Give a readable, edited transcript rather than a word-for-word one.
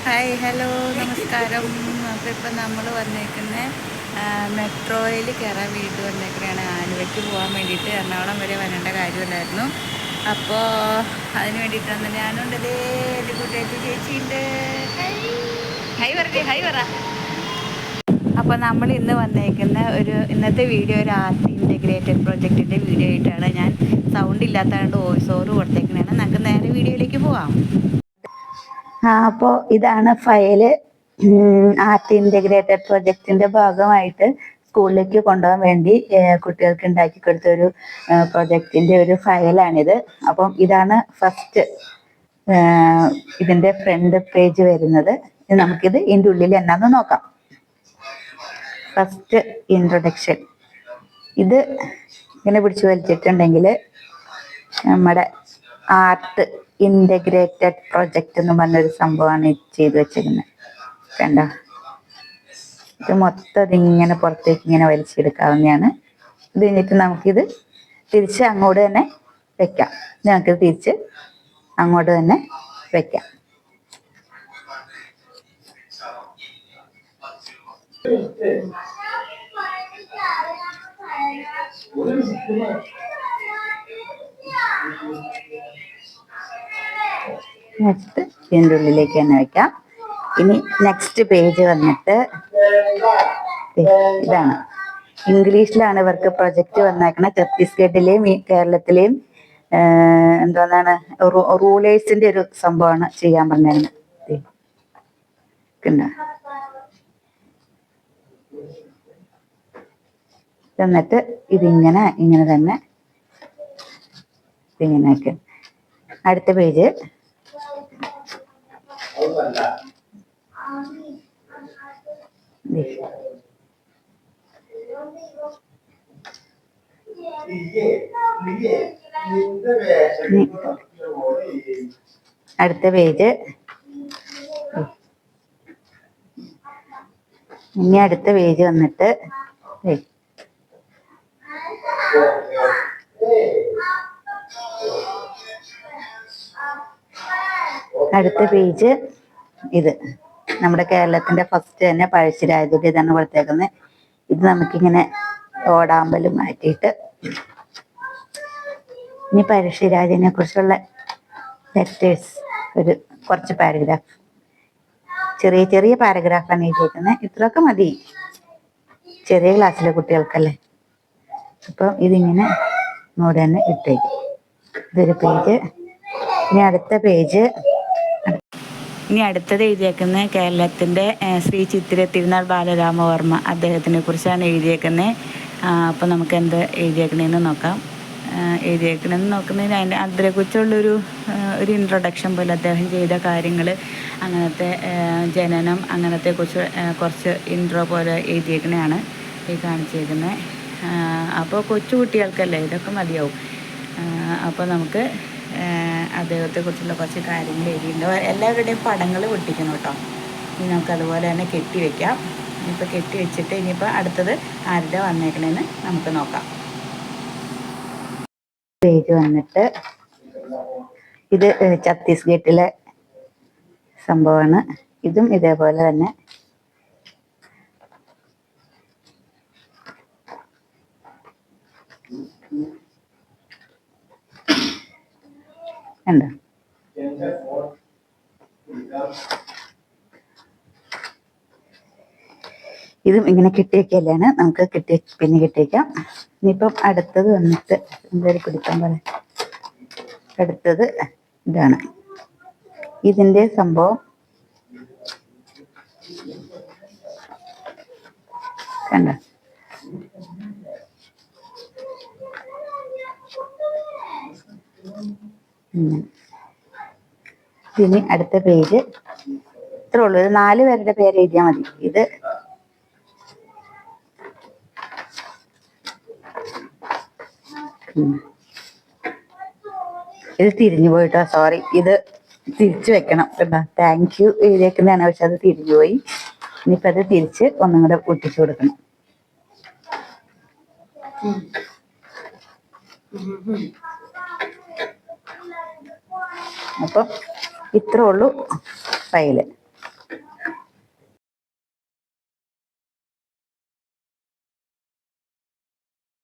Hi hello നമസ്കാരം. അപ്പോൾ ഇപ്പം നമ്മൾ വന്നേക്കുന്നത് മെട്രോയിൽ കയറാൻ വേണ്ടിയിട്ട് വന്നേക്കുന്നതാണ്. ആലുവയ്ക്ക് പോകാൻ വേണ്ടിയിട്ട് എറണാകുളം വരെ വരേണ്ട കാര്യമില്ലായിരുന്നു. അപ്പോൾ അതിന് വേണ്ടിയിട്ടാണ് ഞാനുണ്ടതേ എൻ്റെ കൂട്ടുകാരി ചേച്ചിയുണ്ട്. ഹൈ പറഞ്ഞേ, ഹൈ പറ. അപ്പോൾ നമ്മൾ ഇന്ന് വന്നേക്കുന്ന ഇന്നത്തെ വീഡിയോ ഒരു ആർട്ട് ഇൻ്റഗ്രേറ്റഡ് പ്രൊജക്റ്റിൻ്റെ വീഡിയോ ആയിട്ടാണ്. ഞാൻ സൗണ്ട് ഇല്ലാത്തതുകൊണ്ട് വോയിസ് ഓവർ കൊടുത്തേക്കുന്നതാണ്. നമുക്ക് നേരെ വീഡിയോയിലേക്ക് പോവാം. അപ്പോൾ ഇതാണ് ഫയല്. ആർട്ട് ഇൻ്റഗ്രേറ്റഡ് പ്രൊജക്റ്റിൻ്റെ ഭാഗമായിട്ട് സ്കൂളിലേക്ക് കൊണ്ടുപോകാൻ വേണ്ടി കുട്ടികൾക്ക് ഉണ്ടാക്കി കൊടുത്ത ഒരു പ്രൊജക്റ്റിൻ്റെ ഒരു ഫയലാണിത്. അപ്പം ഇതാണ് ഫസ്റ്റ് ഇതിൻ്റെ ഫ്രണ്ട് പേജ് വരുന്നത്. നമുക്കിത് ഇതിൻ്റെ ഉള്ളിൽ എന്നാന്ന് നോക്കാം. First introduction. ഇത് ഇങ്ങനെ പിടിച്ചു വലിച്ചിട്ടുണ്ടെങ്കിൽ നമ്മുടെ ആർട്ട് ഇൻ്റഗ്രേറ്റഡ് പ്രൊജക്റ്റ് എന്ന് പറഞ്ഞൊരു സംഭവമാണ് ചെയ്തു വെച്ചിരുന്നത്. കണ്ടോ, ഇത് മൊത്തം ഇതിങ്ങനെ പുറത്തേക്ക് ഇങ്ങനെ വലിച്ചെടുക്കാവുന്നതാണ്. ഇത് കഴിഞ്ഞിട്ട് നമുക്കിത് തിരിച്ച് അങ്ങോട്ട് തന്നെ വെക്കാം. നമുക്കിത് തിരിച്ച് അങ്ങോട്ട് തന്നെ വെക്കാം. നെക്സ്റ്റ് ഇതിൻ്റെ ഉള്ളിലേക്ക് തന്നെ വെക്കാം. ഇനി നെക്സ്റ്റ് പേജ് വന്നിട്ട് ഇതാണ്. ഇംഗ്ലീഷിലാണ് ഇവർക്ക് പ്രൊജക്റ്റ് വന്നേക്കണേ. ഛത്തീസ്ഗഡിലെയും കേരളത്തിലെയും എന്താണ് റൂളേഴ്സിന്റെ ഒരു സംഭവമാണ് ചെയ്യാൻ പറഞ്ഞിരുന്നത്. എന്നിട്ട് ഇങ്ങനെ തന്നെ ഇങ്ങനെയൊക്കെ. അടുത്ത പേജ് ഇനി അടുത്ത പേജ് വന്നിട്ട് അടുത്ത പേജ് ഇത് നമ്മുടെ കേരളത്തിന്റെ ഫസ്റ്റ് തന്നെ പഴശ്ശിരാജയുടെ ഇതാണ് കൊടുത്തേക്കുന്നത്. ഇത് നമുക്കിങ്ങനെ ഓടാമ്പലും മാറ്റിയിട്ട് ഇനി പഴശ്ശിരാജനെ കുറിച്ചുള്ള ലെറ്റേഴ്സ് കുറച്ച് പാരഗ്രാഫ്, ചെറിയ ചെറിയ പാരഗ്രാഫാണ് എഴുതിയിരിക്കുന്നത്. ഇത്രയൊക്കെ മതി ചെറിയ ക്ലാസ്സിലെ കുട്ടികൾക്കല്ലേ. അപ്പം ഇതിങ്ങനെ ഇങ്ങോട്ട് തന്നെ ഇട്ടേക്കും. ഇതൊരു പേജ്. ഇനി അടുത്തത് എഴുതിയേക്കുന്നത് കേരളത്തിൻ്റെ ശ്രീ ചിത്തിര തിരുനാൾ ബാലരാമവർമ്മ അദ്ദേഹത്തിനെ കുറിച്ചാണ് എഴുതിയേക്കുന്നത്. അപ്പോൾ നമുക്ക് എന്ത് എഴുതിയേക്കണേന്ന് നോക്കാം. എഴുതിയേക്കണമെന്ന് നോക്കുന്നതിന് അതിൻ്റെ അതിനെക്കുറിച്ചുള്ളൊരു ഇൻട്രൊഡക്ഷൻ പോലെ അദ്ദേഹം ചെയ്ത കാര്യങ്ങൾ, അങ്ങനത്തെ ജനനം, അങ്ങനത്തെ കുറച്ച് ഇൻട്രോ പോലെ എഴുതിയേക്കണതാണ് ഈ കാണിച്ചേക്കുന്നത്. അപ്പോൾ കൊച്ചു കുട്ടികൾക്കല്ലേ ഇതൊക്കെ മതിയാവും. അപ്പോൾ നമുക്ക് അദ്ദേഹത്തെക്കുറിച്ചുള്ള കുറച്ച് കാര്യങ്ങൾ എഴുതിയിട്ടുണ്ട്. എല്ലാവരുടെയും പടങ്ങൾ പൊട്ടിക്കണം കേട്ടോ. ഇനി നമുക്ക് അതുപോലെ തന്നെ കെട്ടി വയ്ക്കാം. ഇനിയിപ്പോൾ കെട്ടി വെച്ചിട്ട് ഇനിയിപ്പോൾ അടുത്തത് ആരുടെ വന്നേക്കണേന്ന് നമുക്ക് നോക്കാം. പേജ് വന്നിട്ട് ഇത് ഛത്തീസ്ഗഡിലെ സംഭവമാണ്. ഇതും ഇതേപോലെ തന്നെ ഉണ്ട്. ഇതും ഇങ്ങനെ കെട്ടിവെക്കല്ലാണ്. നമുക്ക് പിന്നെ കെട്ടിവെക്കാം. ഇനിയിപ്പം അടുത്തത് വന്നിട്ട് എന്തായാലും പിടിക്കാൻ പോലെ അടുത്തത് ഇതാണ്. ഇതിൻ്റെ സംഭവം കണ്ടോ, ഇനി അടുത്ത പേജ് ഇത്രേ ഉള്ളൂ. ഇത് 4 പേരുടെ പേര് എഴുതിയാൽ മതി. ഇത് തിരിഞ്ഞു പോയിട്ടോ, സോറി. ഇത് തിരിച്ചു വെക്കണം കേട്ടോ. താങ്ക് യു എഴുതിയേക്കുന്നതാണ്, പക്ഷെ അത് തിരിഞ്ഞു പോയി. ഇനിയിപ്പോൾ അത് തിരിച്ച് ഒന്നും കൂടെ ഒട്ടിച്ചു കൊടുക്കണം. അപ്പം ഇത്രേ ഉള്ളൂ ഫയല്.